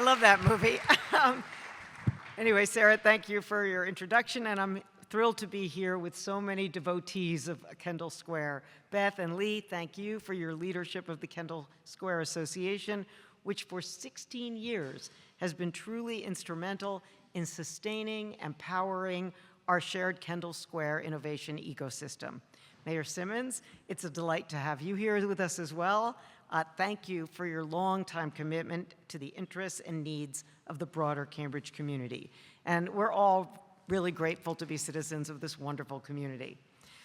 I love that movie. Anyway, Sarah, thank you for your introduction, and I'm thrilled to be here with so many devotees of Kendall Square. Beth and Lee, thank you for your leadership of the Kendall Square Association, which for 16 years has been truly instrumental in sustaining and powering our shared Kendall Square innovation ecosystem. Mayor Simmons, it's a delight to have you here with us as well. Thank you for your long-time commitment to the interests and needs of the broader Cambridge community. And we're all really grateful to be citizens of this wonderful community.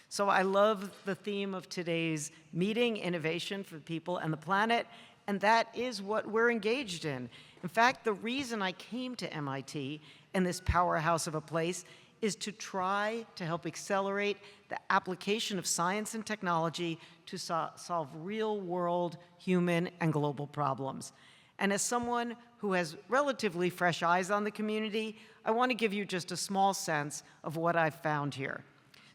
So I love the theme of today's meeting, innovation for people and the planet, and that is what we're engaged in. In fact, the reason I came to MIT and this powerhouse of a place is to try to help accelerate the application of science and technology to solve real-world human and global problems. And as someone who has relatively fresh eyes on the community, I want to give you just a small sense of what I've found here.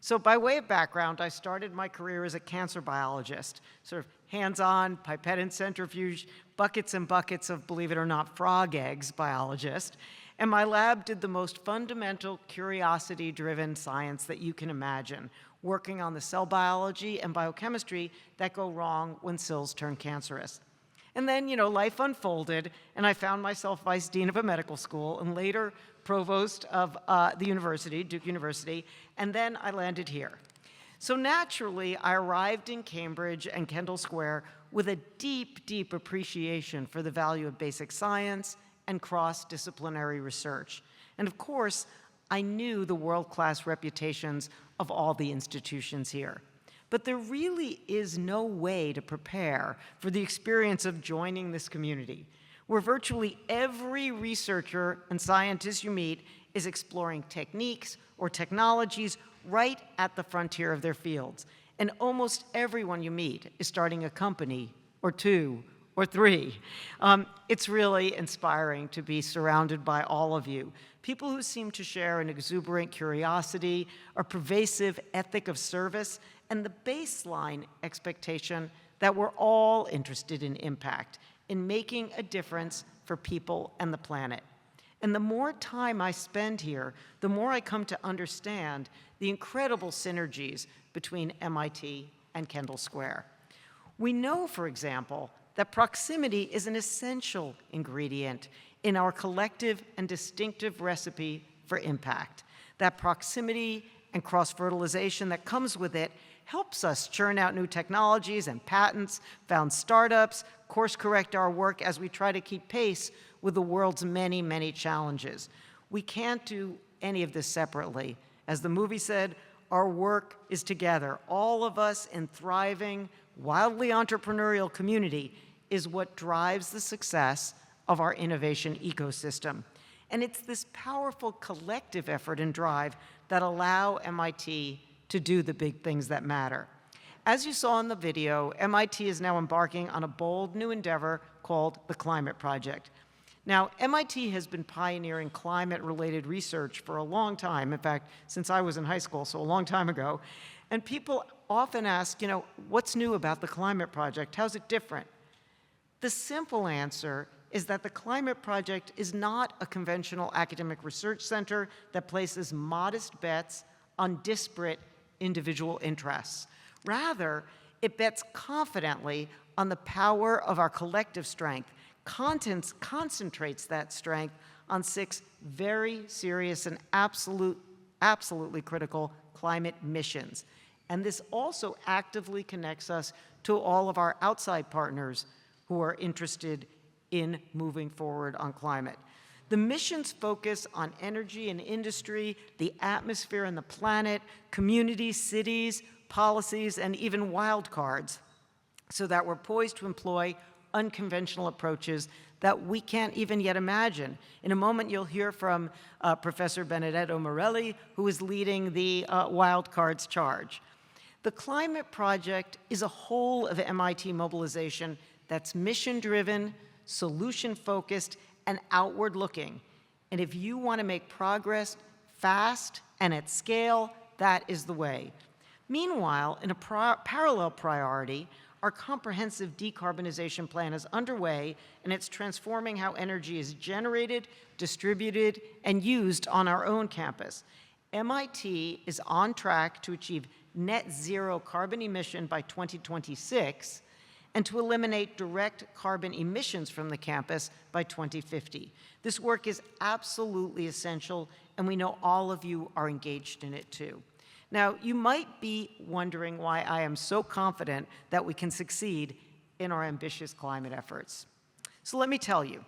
So by way of background, I started my career as a cancer biologist, sort of hands-on, pipette and centrifuge, buckets and buckets of, believe it or not, frog eggs biologist. And my lab did the most fundamental, curiosity-driven science that you can imagine, working on the cell biology and biochemistry that go wrong when cells turn cancerous. And then, life unfolded, and I found myself vice dean of a medical school and later provost of the university, Duke University, and then I landed here. So naturally, I arrived in Cambridge and Kendall Square with a deep, deep appreciation for the value of basic science and cross-disciplinary research. And of course, I knew the world-class reputations of all the institutions here. But there really is no way to prepare for the experience of joining this community, where virtually every researcher and scientist you meet is exploring techniques or technologies right at the frontier of their fields. And almost everyone you meet is starting a company or two or three. It's really inspiring to be surrounded by all of you. People who seem to share an exuberant curiosity, a pervasive ethic of service, and the baseline expectation that we're all interested in impact, in making a difference for people and the planet. And the more time I spend here, the more I come to understand the incredible synergies between MIT and Kendall Square. We know, for example, that proximity is an essential ingredient in our collective and distinctive recipe for impact. That proximity and cross-fertilization that comes with it helps us churn out new technologies and patents, found startups, course-correct our work as we try to keep pace with the world's many, many challenges. We can't do any of this separately. As the movie said, our work is together. All of us in thriving, wildly entrepreneurial community is what drives the success of our innovation ecosystem. And it's this powerful collective effort and drive that allow MIT to do the big things that matter. As you saw in the video, MIT is now embarking on a bold new endeavor called the Climate Project. Now, MIT has been pioneering climate-related research for a long time, in fact, since I was in high school, so a long time ago. And people often ask, what's new about the Climate Project? How's it different? The simple answer is that the Climate Project is not a conventional academic research center that places modest bets on disparate individual interests. Rather, it bets confidently on the power of our collective strength, concentrates that strength on 6 very serious and absolutely critical climate missions. And this also actively connects us to all of our outside partners who are interested in moving forward on climate. The missions focus on energy and industry, the atmosphere and the planet, communities, cities, policies, and even wild cards, so that we're poised to employ unconventional approaches that we can't even yet imagine. In a moment, you'll hear from Professor Benedetto Morelli, who is leading the wild cards charge. The Climate Project is a whole of MIT mobilization that's mission-driven, solution-focused, and outward-looking. And if you want to make progress fast and at scale, that is the way. Meanwhile, in a parallel priority, our comprehensive decarbonization plan is underway, and it's transforming how energy is generated, distributed, and used on our own campus. MIT is on track to achieve net zero carbon emission by 2026 and to eliminate direct carbon emissions from the campus by 2050. This work is absolutely essential, and we know all of you are engaged in it too. Now, you might be wondering why I am so confident that we can succeed in our ambitious climate efforts. So let me tell you,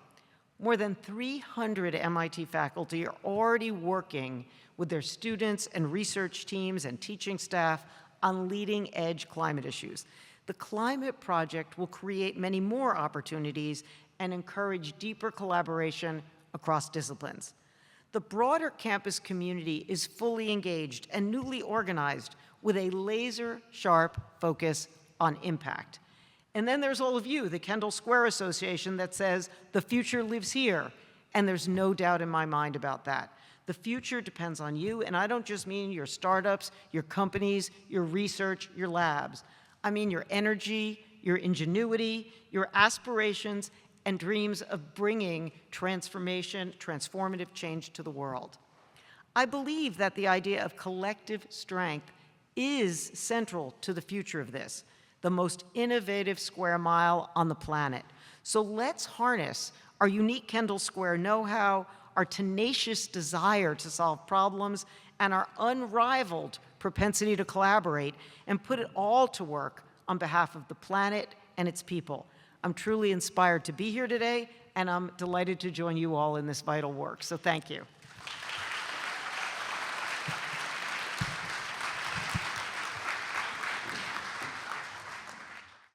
more than 300 MIT faculty are already working with their students and research teams and teaching staff on leading-edge climate issues. The Climate Project will create many more opportunities and encourage deeper collaboration across disciplines. The broader campus community is fully engaged and newly organized with a laser-sharp focus on impact. And then there's all of you, the Kendall Square Association, that says the future lives here, and there's no doubt in my mind about that. The future depends on you, and I don't just mean your startups, your companies, your research, your labs. I mean your energy, your ingenuity, your aspirations, and dreams of bringing transformative change to the world. I believe that the idea of collective strength is central to the future of this, the most innovative square mile on the planet. So let's harness our unique Kendall Square know-how, our tenacious desire to solve problems, and our unrivaled propensity to collaborate, and put it all to work on behalf of the planet and its people. I'm truly inspired to be here today, and I'm delighted to join you all in this vital work. So thank you.